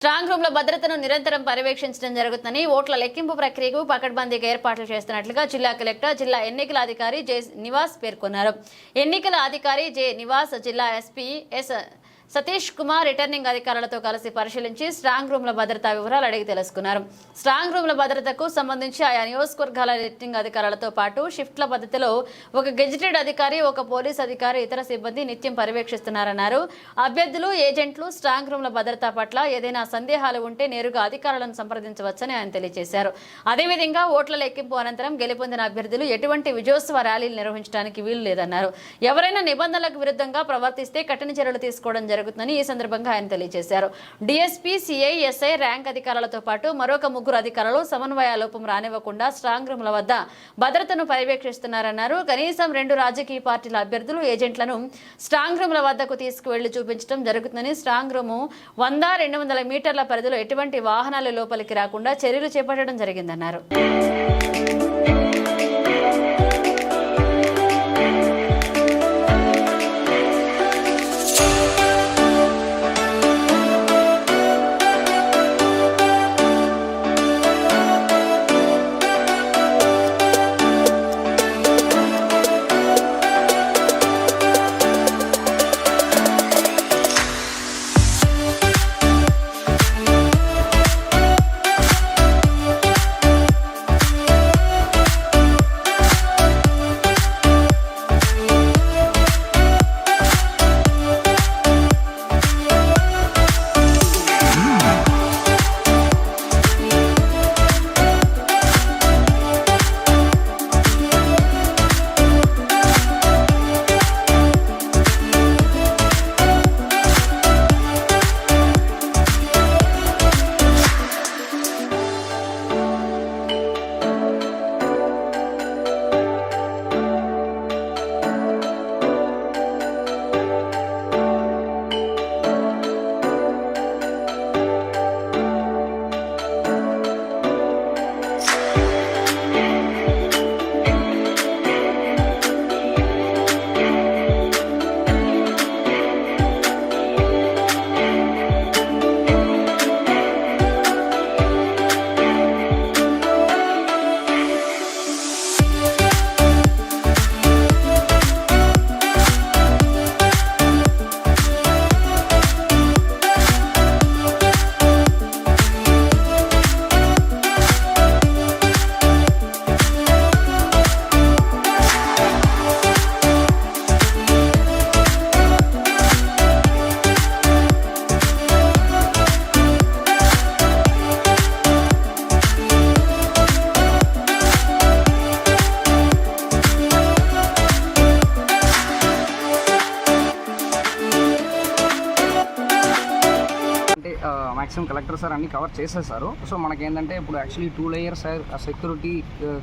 Strong రూమ్ల భద్రతను నిరంతరం పర్యవేక్షించడం జరుగుతుందని ఓట్ల లెక్కింపు ప్రక్రియకు పకడ్బందీగా ఏర్పాట్లు చేస్తున్నట్లుగా జిల్లా కలెక్టర్, జిల్లా ఎన్నికల అధికారి జె నివాస్ పేర్కొన్నారు. ఎన్నికల అధికారి జె నివాస్ జిల్లా SP yes Satish Kumar returning అధికారులతో కలిసి పరిశీలించి స్ట్రాంగ్ రూమ్ల భద్రతా వివరాలు అడిగి తెలుసుకున్నారు. స్ట్రాంగ్ రూమ్ల భద్రతకు సంబంధించి ఆయా నియోజకవర్గాల రిటర్నింగ్ అధికారులతో పాటు షిఫ్ట్ల పద్ధతిలో ఒక గెజిటెడ్ అధికారి, ఒక పోలీస్ అధికారి, ఇతర సిబ్బంది నిత్యం పర్యవేక్షిస్తున్నారన్నారు. అభ్యర్థులు, ఏజెంట్లు స్ట్రాంగ్ రూమ్ల భద్రత పట్ల ఏదైనా సందేహాలు ఉంటే నేరుగా అధికారులను సంప్రదించవచ్చని ఆయన తెలియజేశారు. అదేవిధంగా ఓట్ల లెక్కింపు అనంతరం గెలుపొందిన అభ్యర్థులు ఎటువంటి విజయోత్సవ ర్యాలీలు నిర్వహించడానికి వీలు లేదన్నారు. ఎవరైనా నిబంధనలకు విరుద్ధంగా ప్రవర్తిస్తే కఠిన చర్యలు తీసుకోవడం జరుగుతుందని ఈ సందర్భంగా ఆయన తెలియజేశారు. డీఎస్పీ, సిఐ, ఎస్ఐ ర్యాంక్ అధికారులతో పాటు మరొక 3 అధికారులు సమన్వయ లోపం రానివ్వకుండా స్ట్రాంగ్ రూమ్ల వద్ద భద్రతను పర్యవేక్షిస్తున్నారన్నారు. కనీసం 2 రాజకీయ పార్టీల అభ్యర్థులు, ఏజెంట్లను స్ట్రాంగ్ రూమ్ల వద్దకు తీసుకువెళ్లి చూపించడం జరుగుతుందని, స్ట్రాంగ్ రూమ్ 100-200 మీటర్ల పరిధిలో ఎటువంటి వాహనాలు లోపలికి రాకుండా చర్యలు చేపట్టడం జరిగిందన్నారు. మ్యాక్సిమం కలెక్టర్ సార్ అన్ని కవర్ చేసేసారు. సో మనకేంటంటే ఇప్పుడు యాక్చువల్లీ 2 లేయర్స్ సెక్యూరిటీ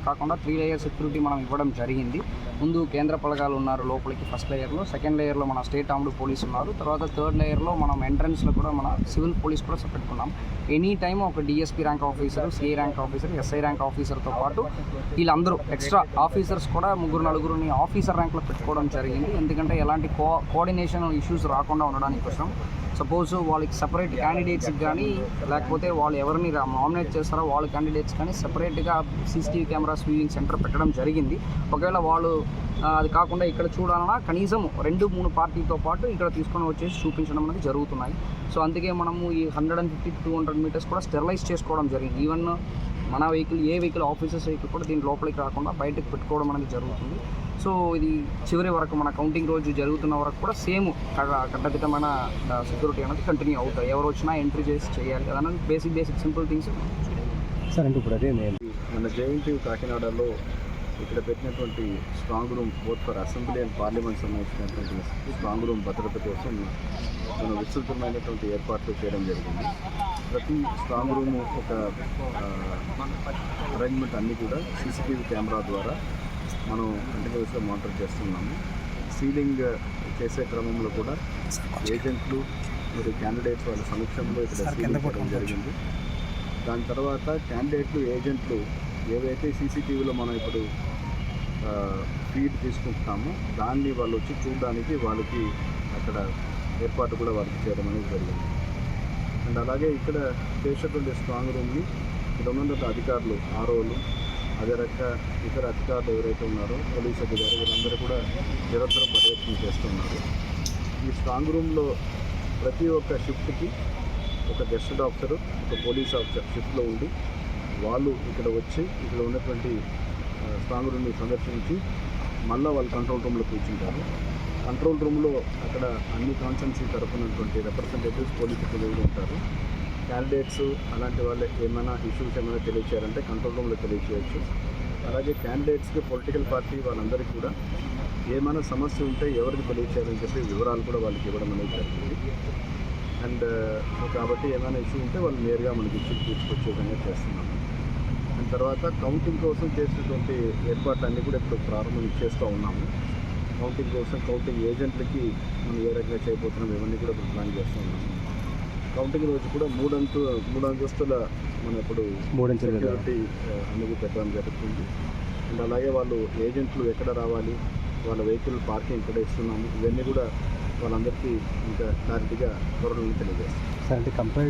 కాకుండా 3 లేయర్ సెక్యూరిటీ మనం ఇవ్వడం జరిగింది. ముందు కేంద్ర పలగాలు ఉన్నారు లోపలికి ఫస్ట్ లేయర్లో, సెకండ్ లేయర్లో మన స్టేట్ ఆర్మ్డ్ పోలీస్ ఉన్నారు, తర్వాత థర్డ్ లేయర్లో మనం ఎంట్రన్స్లో కూడా మన సివిల్ పోలీస్ కూడా పెట్టుకున్నాం. ఎనీ టైం ఒక DSP rank officer, CI rank officer, SI rank ఆఫీసర్తో పాటు వీళ్ళందరూ ఎక్స్ట్రా ఆఫీసర్స్ కూడా 3-4 ఆఫీసర్ ర్యాంక్లో పెట్టుకోవడం జరిగింది. ఎందుకంటే ఎలాంటి కోఆర్డినేషన్ ఇష్యూస్ రాకుండా ఉండడానికి కోసం. సపోజ్ వాళ్ళకి సపరేట్ క్యాండిడేట్స్కి కానీ, లేకపోతే వాళ్ళు ఎవరిని నామినేట్ చేస్తారో వాళ్ళ క్యాండిడేట్స్ కానీ సపరేట్గా సీసీటీవీ కెమెరాస్ వ్యూయింగ్ సెంటర్ పెట్టడం జరిగింది. ఒకవేళ వాళ్ళు అది కాకుండా ఇక్కడ చూడాలన్నా కనీసం 2-3 పార్టీతో పాటు ఇక్కడ తీసుకొని వచ్చేసి చూపించడం అనేది జరుగుతున్నాయి. సో అందుకే మనము ఈ 150-200 మీటర్స్ కూడా స్టెరిలైజ్ చేసుకోవడం జరిగింది. ఈవెన్ మన వెహికల్, ఏ వెహికల్, ఆఫీసర్స్ వెహికల్ కూడా దీని లోపలికి రాకుండా బయటకు పెట్టుకోవడం అనేది జరుగుతుంది. సో ఇది చివరి వరకు మన కౌంటింగ్ రోజు జరుగుతున్న వరకు కూడా సేమ్ కట్టదిట్టమైన సెక్యూరిటీ అనేది కంటిన్యూ అవుతాయి. ఎవరు వచ్చినా ఎంట్రీ చేసి చేయాలి అదన్నది బేసిక్ సింపుల్ థింగ్స్ సార్. అంటే ఇప్పుడు అదే మన జేఎన్టీ కాకినాడలో ఇక్కడ పెట్టినటువంటి strong room both for assembly and parliament సంబంధించినటువంటి స్ట్రాంగ్ రూమ్ భద్రత కోసం మనం విస్తృతమైనటువంటి ఏర్పాట్లు చేయడం జరిగింది. ప్రతి స్ట్రాంగ్ రూమ్ ఒక అరేంజ్మెంట్ అన్నీ కూడా సీసీటీవీ కెమెరా ద్వారా మనం కంటిన్యూస్గా మానిటర్ చేస్తున్నాము. సీలింగ్ చేసే క్రమంలో కూడా ఏజెంట్లు మరియు క్యాండిడేట్స్ వాళ్ళ సమక్షంలో ఇక్కడ సీలింగ్ చేయడం జరిగింది. దాని తర్వాత క్యాండిడేట్లు, ఏజెంట్లు ఏవైతే సీసీటీవీలో మనం ఇప్పుడు ఫీడ్ తీసుకుంటున్నామో దాన్ని వాళ్ళు వచ్చి చూడడానికి వాళ్ళకి అక్కడ ఏర్పాటు కూడా వాళ్ళకి చేయడం అనేది జరిగింది. అండ్ అలాగే ఇక్కడ చేసేటువంటి స్ట్రాంగ్ రూమ్ని ఇక్కడ ఉన్నటువంటి అధికారులు ఆర్ఓలు అదే రక ఇతర అధికారులు ఎవరైతే ఉన్నారో పోలీస్ అధికారులు వీళ్ళందరూ కూడా నిరంతరం పర్యవేక్షణ చేస్తున్నారు. ఈ స్ట్రాంగ్ రూమ్లో ప్రతి ఒక్క షిఫ్ట్కి ఒక గెస్టెడ్ ఆఫీసరు ఒక పోలీస్ ఆఫీసర్ షిఫ్ట్లో ఉండి వాళ్ళు ఇక్కడ వచ్చి ఇక్కడ ఉన్నటువంటి స్ట్రాంగ్ రూమ్ని సందర్శించి మళ్ళీ వాళ్ళు కంట్రోల్ రూమ్లో కూర్చుంటారు. కంట్రోల్ రూమ్లో అక్కడ అన్ని కాన్స్టెన్సీ తరపునటువంటి రిప్రజెంటేటివ్స్ పోలీసు తెలియదు ఉంటారు. క్యాండిడేట్స్ అలాంటి వాళ్ళు ఏమైనా ఇష్యూస్ ఏమైనా తెలియచేయాలంటే కంట్రోల్ రూమ్లో తెలియచేయచ్చు. అలాగే క్యాండిడేట్స్కి పొలిటికల్ పార్టీ వాళ్ళందరికీ కూడా ఏమైనా సమస్య ఉంటే ఎవరికి తెలియచేయాలని చెప్పి వివరాలు కూడా వాళ్ళకి ఇవ్వడం అనేది జరిగింది. అండ్ కాబట్టి ఏమైనా ఇష్యూ ఉంటే వాళ్ళు నేరుగా మనకి ఇష్యూ తీసుకొచ్చే విధంగా చేస్తున్నాము. అండ్ తర్వాత కౌంటింగ్ కోసం చేసినటువంటి ఏర్పాట్లన్నీ కూడా ఇప్పుడు ప్రారంభం చేస్తూ ఉన్నాము. కౌంటింగ్ కోసం కౌంటింగ్ ఏజెంట్లకి మనం ఏ రకంగా చేయబోతున్నాం ఇవన్నీ కూడా ఇప్పుడు ప్లాన్ చేస్తూ ఉన్నాము. కౌంటింగ్ రోజు కూడా మూడు అంతస్తుల మనం ఇప్పుడు సెక్యూరిటీ అనేది పెట్టడం జరుగుతుంది. అండ్ అలాగే వాళ్ళు ఏజెంట్లు ఎక్కడ రావాలి, వాళ్ళ వెహికల్ పార్కింగ్ ఎక్కడ ఇస్తున్నాము, ఇవన్నీ కూడా వాళ్ళందరికీ ఇంకా క్లారిటీగా త్వరలో తెలియజేస్తాం. సార్ అంటే కంపేర్